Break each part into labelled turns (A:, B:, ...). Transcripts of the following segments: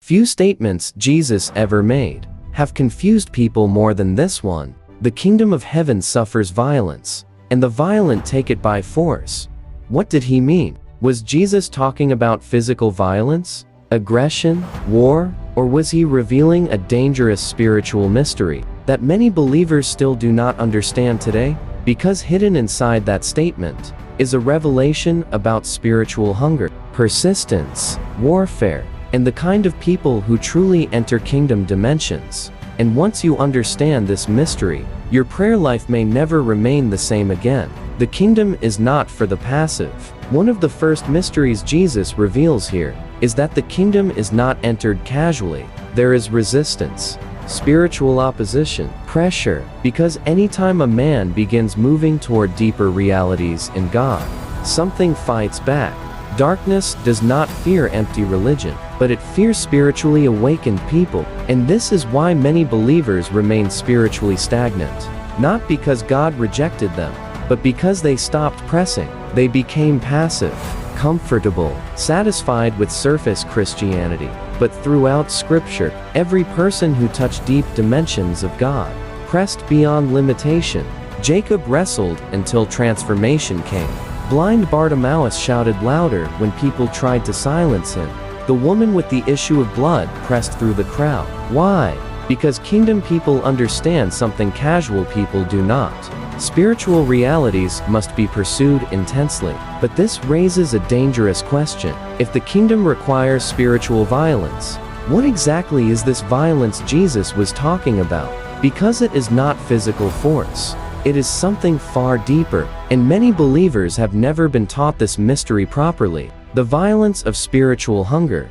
A: Few statements Jesus ever made have confused people more than this one. The kingdom of heaven suffers violence, and the violent take it by force. What did he mean? Was Jesus talking about physical violence, aggression, war, or was he revealing a dangerous spiritual mystery that many believers still do not understand today? Because hidden inside that statement is a revelation about spiritual hunger, persistence, warfare, and the kind of people who truly enter kingdom dimensions. And once you understand this mystery, your prayer life may never remain the same again. The kingdom is not for the passive. One of the first mysteries Jesus reveals here is that the kingdom is not entered casually. There is resistance, spiritual opposition, pressure, because anytime a man begins moving toward deeper realities in God, something fights back. Darkness does not fear empty religion, but it fears spiritually awakened people, and this is why many believers remain spiritually stagnant. Not because God rejected them, but because they stopped pressing. They became passive, comfortable, satisfied with surface Christianity. But throughout Scripture, every person who touched deep dimensions of God pressed beyond limitation. Jacob wrestled until transformation came. Blind Bartimaeus shouted louder when people tried to silence him. The woman with the issue of blood pressed through the crowd. Why? Because kingdom people understand something casual people do not. Spiritual realities must be pursued intensely. But this raises a dangerous question. If the kingdom requires spiritual violence, what exactly is this violence Jesus was talking about? Because it is not physical force. It is something far deeper, and many believers have never been taught this mystery properly. The violence of spiritual hunger,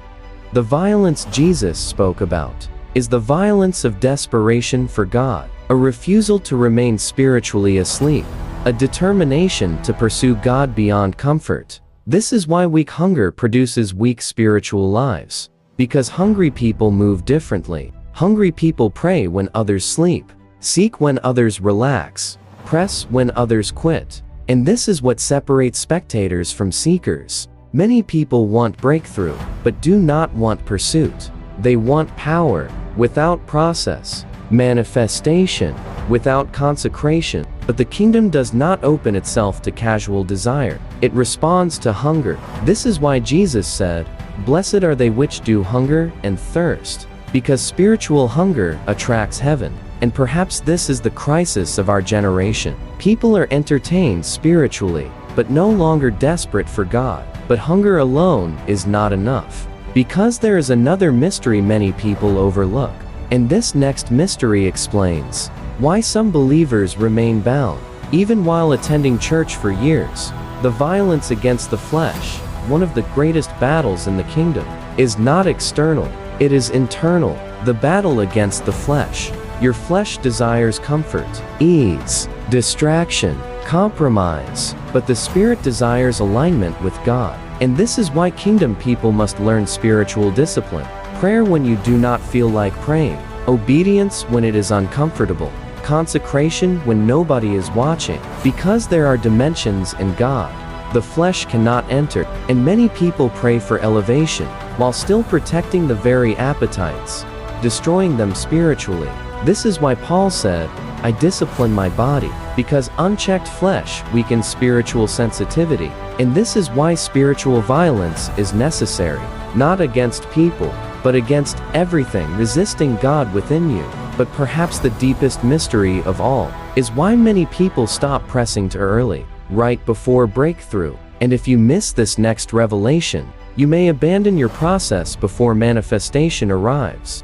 A: the violence Jesus spoke about, is the violence of desperation for God, a refusal to remain spiritually asleep, a determination to pursue God beyond comfort. This is why weak hunger produces weak spiritual lives. Because hungry people move differently. Hungry people pray when others sleep, seek when others relax, press when others quit. And this is what separates spectators from seekers. Many people want breakthrough, but do not want pursuit. They want power without process, manifestation without consecration. But the kingdom does not open itself to casual desire. It responds to hunger. This is why Jesus said, "Blessed are they which do hunger and thirst," because spiritual hunger attracts heaven. And perhaps this is the crisis of our generation. People are entertained spiritually, but no longer desperate for God. But hunger alone is not enough. Because there is another mystery many people overlook. And this next mystery explains why some believers remain bound, even while attending church for years. The violence against the flesh, one of the greatest battles in the kingdom, is not external, it is internal. The battle against the flesh. Your flesh desires comfort, ease, distraction, compromise, but the spirit desires alignment with God. And this is why kingdom people must learn spiritual discipline. Prayer when you do not feel like praying, obedience when it is uncomfortable, consecration when nobody is watching. Because there are dimensions in God the flesh cannot enter, and many people pray for elevation while still protecting the very appetites, destroying them spiritually. This is why Paul said, "I discipline my body," because unchecked flesh weakens spiritual sensitivity. And this is why spiritual violence is necessary, not against people, but against everything resisting God within you. But perhaps the deepest mystery of all is why many people stop pressing too early, right before breakthrough. And if you miss this next revelation, you may abandon your process before manifestation arrives.